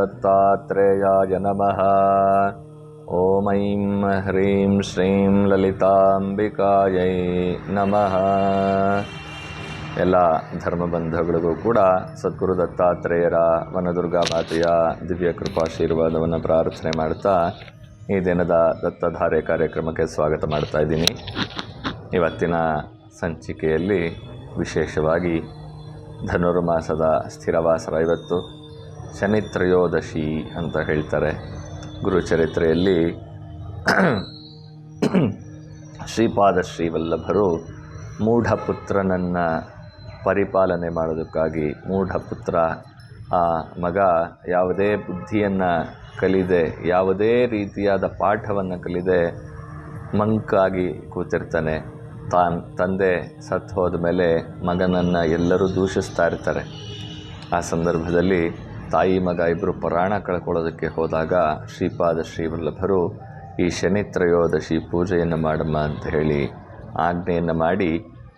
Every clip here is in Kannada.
दत्तात्रेयाय नमः। ॐ ऐं ह्रीं श्रीं ಲಲಿತಾಂಬಿಕಾಯೈ ನಮಃ. ಎಲ್ಲ ಧರ್ಮಬಂಧಗಳಿಗೂ ಕೂಡ ಸದ್ಗುರು ದತ್ತಾತ್ರೇಯರ ವನದುರ್ಗಾ ಮಾತೆಯ ದಿವ್ಯ ಕೃಪಾಶೀರ್ವಾದವನ್ನು ಪ್ರಾರ್ಥನೆ ಮಾಡ್ತಾ ಈ ದಿನದ ದತ್ತಧಾರೆ ಕಾರ್ಯಕ್ರಮಕ್ಕೆ ಸ್ವಾಗತ ಮಾಡ್ತಾ ಇದ್ದೀನಿ. ಇವತ್ತಿನ ಸಂಚಿಕೆಯಲ್ಲಿ ವಿಶೇಷವಾಗಿ ಧನುರ್ಮಾಸದ ಸ್ಥಿರವಾಸರ ಇವತ್ತು ಶನಿ ತ್ರಯೋದಶಿ ಅಂತ ಹೇಳ್ತಾರೆ. ಗುರುಚರಿತ್ರೆಯಲ್ಲಿ ಶ್ರೀಪಾದ ಶ್ರೀವಲ್ಲಭರು ಮೂಢಪುತ್ರನನ್ನು ಪರಿಪಾಲನೆ ಮಾಡೋದಕ್ಕಾಗಿ, ಮೂಢಪುತ್ರ ಆ ಮಗ ಯಾವುದೇ ಬುದ್ಧಿಯನ್ನು ಕಲಿದೆ, ಯಾವುದೇ ರೀತಿಯಾದ ಪಾಠವನ್ನು ಕಲಿದೆ ಮಂಕಾಗಿ ಕೂತಿರ್ತಾನೆ. ತಂದೆ ಸತ್ತು ಹೋದ ಮೇಲೆ ಮಗನನ್ನು ಎಲ್ಲರೂ ದೂಷಿಸ್ತಾ ಇರ್ತಾರೆ. ಆ ಸಂದರ್ಭದಲ್ಲಿ ತಾಯಿ ಮಗ ಇಬ್ಬರು ಪ್ರಾಣ ಕಳ್ಕೊಳ್ಳೋದಕ್ಕೆ ಹೋದಾಗ ಶ್ರೀಪಾದ ಶ್ರೀವಲ್ಲಭರು ಈ ಶನಿ ತ್ರಯೋದಶಿ ಪೂಜೆಯನ್ನು ಮಾಡಮ್ಮ ಅಂತ ಹೇಳಿ ಆಜ್ಞೆಯನ್ನು ಮಾಡಿ,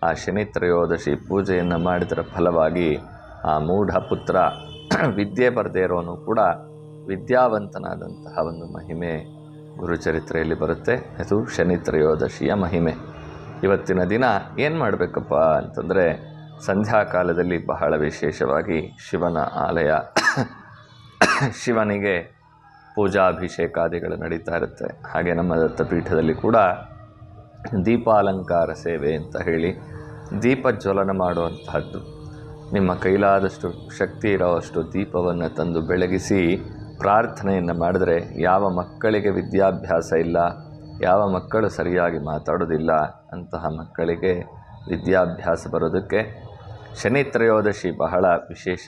ಆ ಶನಿ ತ್ರಯೋದಶಿ ಪೂಜೆಯನ್ನು ಮಾಡಿದರ ಫಲವಾಗಿ ಆ ಮೂಢಪುತ್ರ ವಿದ್ಯೆ ಬರದೇ ಇರೋನು ಕೂಡ ವಿದ್ಯಾವಂತನಾದಂತಹ ಒಂದು ಮಹಿಮೆ ಗುರುಚರಿತ್ರೆಯಲ್ಲಿ ಬರುತ್ತೆ. ಅದು ಶನಿ ತ್ರಯೋದಶಿಯ ಮಹಿಮೆ. ಇವತ್ತಿನ ದಿನ ಏನು ಮಾಡಬೇಕಪ್ಪ ಅಂತಂದರೆ, ಸಂಧ್ಯಾಕಾಲದಲ್ಲಿ ಬಹಳ ವಿಶೇಷವಾಗಿ ಶಿವನ ಆಲಯ, ಶಿವನಿಗೆ ಪೂಜಾಭಿಷೇಕಾದಿಗಳು ನಡೀತಾ ಇರುತ್ತೆ. ಹಾಗೆ ನಮ್ಮ ದತ್ತಪೀಠದಲ್ಲಿ ಕೂಡ ದೀಪಾಲಂಕಾರ ಸೇವೆ ಅಂತ ಹೇಳಿ ದೀಪಜ್ವಲನ ಮಾಡುವಂತಹದ್ದು. ನಿಮ್ಮ ಕೈಲಾದಷ್ಟು ಶಕ್ತಿ ಇರೋವಷ್ಟು ದೀಪವನ್ನು ತಂದು ಬೆಳಗಿಸಿ ಪ್ರಾರ್ಥನೆಯನ್ನು ಮಾಡಿದ್ರೆ, ಯಾವ ಮಕ್ಕಳಿಗೆ ವಿದ್ಯಾಭ್ಯಾಸ ಇಲ್ಲ, ಯಾವ ಮಕ್ಕಳು ಸರಿಯಾಗಿ ಮಾತಾಡೋದಿಲ್ಲ, ಅಂತಹ ಮಕ್ಕಳಿಗೆ ವಿದ್ಯಾಭ್ಯಾಸ ಬರೋದಕ್ಕೆ ಶನಿ ತ್ರಯೋದಶಿ ಬಹಳ ವಿಶೇಷ.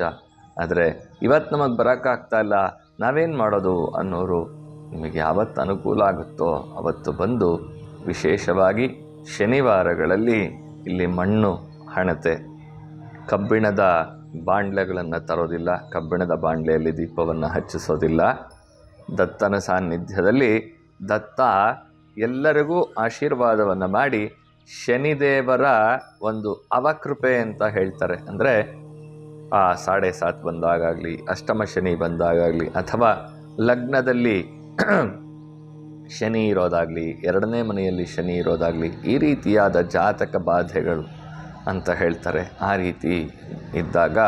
ಆದರೆ ಇವತ್ತು ನಮಗೆ ಬರೋಕ್ಕಾಗ್ತಾ ಇಲ್ಲ, ನಾವೇನು ಮಾಡೋದು ಅನ್ನೋರು, ನಿಮಗೆ ಯಾವತ್ತು ಅನುಕೂಲ ಆಗುತ್ತೋ ಅವತ್ತು ಬಂದು, ವಿಶೇಷವಾಗಿ ಶನಿವಾರಗಳಲ್ಲಿ ಇಲ್ಲಿ ಮಣ್ಣು ಹಣತೆ, ಕಬ್ಬಿಣದ ಬಾಂಡ್ಲೆಗಳನ್ನು ತರೋದಿಲ್ಲ, ಕಬ್ಬಿಣದ ಬಾಂಡ್ಲೆಯಲ್ಲಿ ದೀಪವನ್ನು ಹಚ್ಚಿಸೋದಿಲ್ಲ. ದತ್ತನ ಸಾನ್ನಿಧ್ಯದಲ್ಲಿ ದತ್ತ ಎಲ್ಲರಿಗೂ ಆಶೀರ್ವಾದವನ್ನು ಮಾಡಿ ಶನಿದೇವರ ಒಂದು ಅವಕೃಪೆ ಅಂತ ಹೇಳ್ತಾರೆ. ಅಂದರೆ ಆ 7.5 ಬಂದಾಗಲಿ, ಅಷ್ಟಮ ಶನಿ ಬಂದಾಗಲಿ, ಅಥವಾ ಲಗ್ನದಲ್ಲಿ ಶನಿ ಇರೋದಾಗಲಿ, 2ನೇ ಮನೆಯಲ್ಲಿ ಶನಿ ಇರೋದಾಗಲಿ, ಈ ರೀತಿಯಾದ ಜಾತಕ ಬಾಧೆಗಳು ಅಂತ ಹೇಳ್ತಾರೆ. ಆ ರೀತಿ ಇದ್ದಾಗ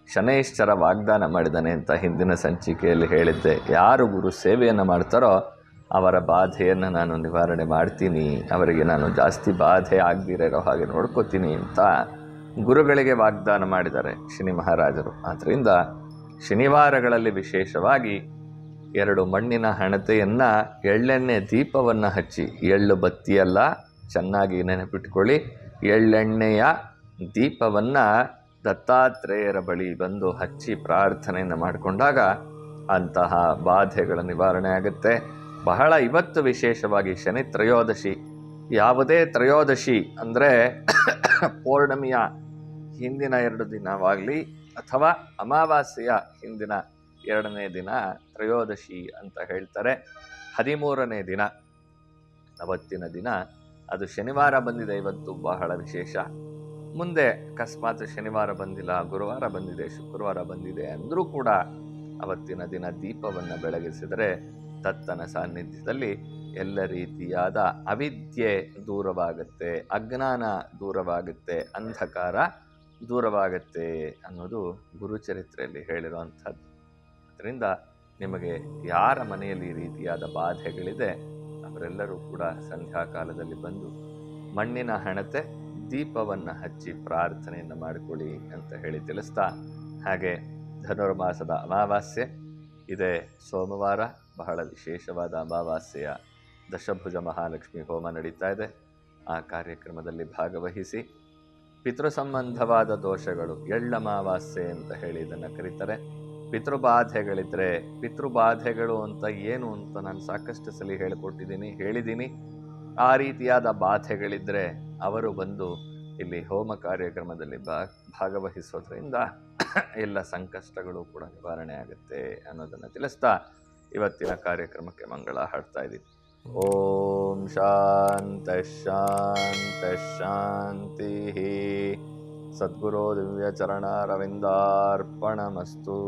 ಶನೈಶ್ಚರ ವಾಗ್ದಾನ ಮಾಡಿದ್ದಾನೆ ಅಂತ ಹಿಂದಿನ ಸಂಚಿಕೆಯಲ್ಲಿ ಹೇಳಿದ್ದೆ. ಯಾರು ಗುರು ಸೇವೆಯನ್ನು ಮಾಡ್ತಾರೋ ಅವರ ಬಾಧೆಯನ್ನು ನಾನು ನಿವಾರಣೆ ಮಾಡ್ತೀನಿ, ಅವರಿಗೆ ನಾನು ಜಾಸ್ತಿ ಬಾಧೆ ಆಗದಿರೋ ಹಾಗೆ ನೋಡ್ಕೋತೀನಿ ಅಂತ ಗುರುಗಳಿಗೆ ವಾಗ್ದಾನ ಮಾಡಿದ್ದಾರೆ ಶನಿ ಮಹಾರಾಜರು. ಆದ್ದರಿಂದ ಶನಿವಾರಗಳಲ್ಲಿ ವಿಶೇಷವಾಗಿ 2 ಮಣ್ಣಿನ ಹಣತೆಯನ್ನು ಎಳ್ಳೆಣ್ಣೆ ದೀಪವನ್ನು ಹಚ್ಚಿ, ಎಳ್ಳು ಬತ್ತಿಯಲ್ಲ, ಚೆನ್ನಾಗಿ ನೆನಪಿಟ್ಕೊಳ್ಳಿ, ಎಳ್ಳೆಣ್ಣೆಯ ದೀಪವನ್ನು ದತ್ತಾತ್ರೇಯರ ಬಳಿ ಬಂದು ಹಚ್ಚಿ ಪ್ರಾರ್ಥನೆಯನ್ನು ಮಾಡಿಕೊಂಡಾಗ ಅಂತಹ ಬಾಧೆಗಳ ನಿವಾರಣೆ ಆಗುತ್ತೆ. ಬಹಳ ಇವತ್ತು ವಿಶೇಷವಾಗಿ ಶನಿ ತ್ರಯೋದಶಿ, ಯಾವುದೇ ತ್ರಯೋದಶಿ ಅಂದರೆ ಪೌರ್ಣಮಿಯ ಹಿಂದಿನ 2 ದಿನವಾಗಲಿ ಅಥವಾ ಅಮಾವಾಸ್ಯೆಯ ಹಿಂದಿನ 2ನೇ ದಿನ ತ್ರಯೋದಶಿ ಅಂತ ಹೇಳ್ತಾರೆ. 13ನೇ ದಿನ ಅವತ್ತಿನ ದಿನ, ಅದು ಶನಿವಾರ ಬಂದಿದೆ ಇವತ್ತು, ಬಹಳ ವಿಶೇಷ. ಮುಂದೆ ಅಕಸ್ಮಾತ್ ಶನಿವಾರ ಬಂದಿಲ್ಲ, ಗುರುವಾರ ಬಂದಿದೆ, ಶುಕ್ರವಾರ ಬಂದಿದೆ ಅಂದರೂ ಕೂಡ ಅವತ್ತಿನ ದಿನ ದೀಪವನ್ನು ಬೆಳಗಿಸಿದರೆ ದತ್ತನ ಸಾನ್ನಿಧ್ಯದಲ್ಲಿ ಎಲ್ಲ ರೀತಿಯಾದ ಅವಿದ್ಯೆ ದೂರವಾಗುತ್ತೆ, ಅಜ್ಞಾನ ದೂರವಾಗುತ್ತೆ, ಅಂಧಕಾರ ದೂರವಾಗುತ್ತೆ ಅನ್ನೋದು ಗುರುಚರಿತ್ರೆಯಲ್ಲಿ ಹೇಳಿರುವಂಥದ್ದು. ಅದರಿಂದ ನಿಮಗೆ ಯಾರ ಮನೆಯಲ್ಲಿ ಈ ರೀತಿಯಾದ ಬಾಧೆಗಳಿದೆ ಅವರೆಲ್ಲರೂ ಕೂಡ ಸಂಧ್ಯಾಕಾಲದಲ್ಲಿ ಬಂದು ಮಣ್ಣಿನ ಹಣತೆ ದೀಪವನ್ನು ಹಚ್ಚಿ ಪ್ರಾರ್ಥನೆಯನ್ನು ಮಾಡಿಕೊಳ್ಳಿ ಅಂತ ಹೇಳಿ ತಿಳಿಸ್ತಾ, ಹಾಗೆ ಧನುರ್ಮಾಸದ ಅಮಾವಾಸ್ಯೆ ಇದೆ, ಸೋಮವಾರ ಬಹಳ ವಿಶೇಷವಾದ ಅಮಾವಾಸ್ಯೆಯ ದಶಭುಜ ಮಹಾಲಕ್ಷ್ಮಿ ಹೋಮ ನಡೀತಾ ಇದೆ. ಆ ಕಾರ್ಯಕ್ರಮದಲ್ಲಿ ಭಾಗವಹಿಸಿ ಪಿತೃ ಸಂಬಂಧವಾದ ದೋಷಗಳು, ಎಳ್ಳಮಾವಾಸ್ಯೆ ಅಂತ ಹೇಳಿ ಇದನ್ನು ಕರೀತಾರೆ. ಪಿತೃಬಾಧೆಗಳಿದ್ದರೆ, ಪಿತೃಬಾಧೆಗಳು ಅಂತ ಏನು ಅಂತ ನಾನು ಸಾಕಷ್ಟು ಸಲ ಹೇಳಿದ್ದೀನಿ. ಆ ರೀತಿಯಾದ ಬಾಧೆಗಳಿದ್ದರೆ ಅವರು ಬಂದು ಇಲ್ಲಿ ಹೋಮ ಕಾರ್ಯಕ್ರಮದಲ್ಲಿ ಭಾಗವಹಿಸೋದ್ರಿಂದ ಎಲ್ಲ ಸಂಕಷ್ಟಗಳು ಕೂಡ ನಿವಾರಣೆ ಆಗುತ್ತೆ ಅನ್ನೋದನ್ನು ತಿಳಿಸ್ತಾ ಇವತ್ತಿನ ಕಾರ್ಯಕ್ರಮಕ್ಕೆ ಮಂಗಳ ಹಾಡ್ತಾ ಇದ್ದೀವಿ. ಓಂ ಶಾಂತ ಶಾಂತ ಶಾಂತಿ. ಸದ್ಗುರು ದಿವ್ಯ ಚರಣಾರವಿಂದಾರ್ಪಣಮಸ್ತು.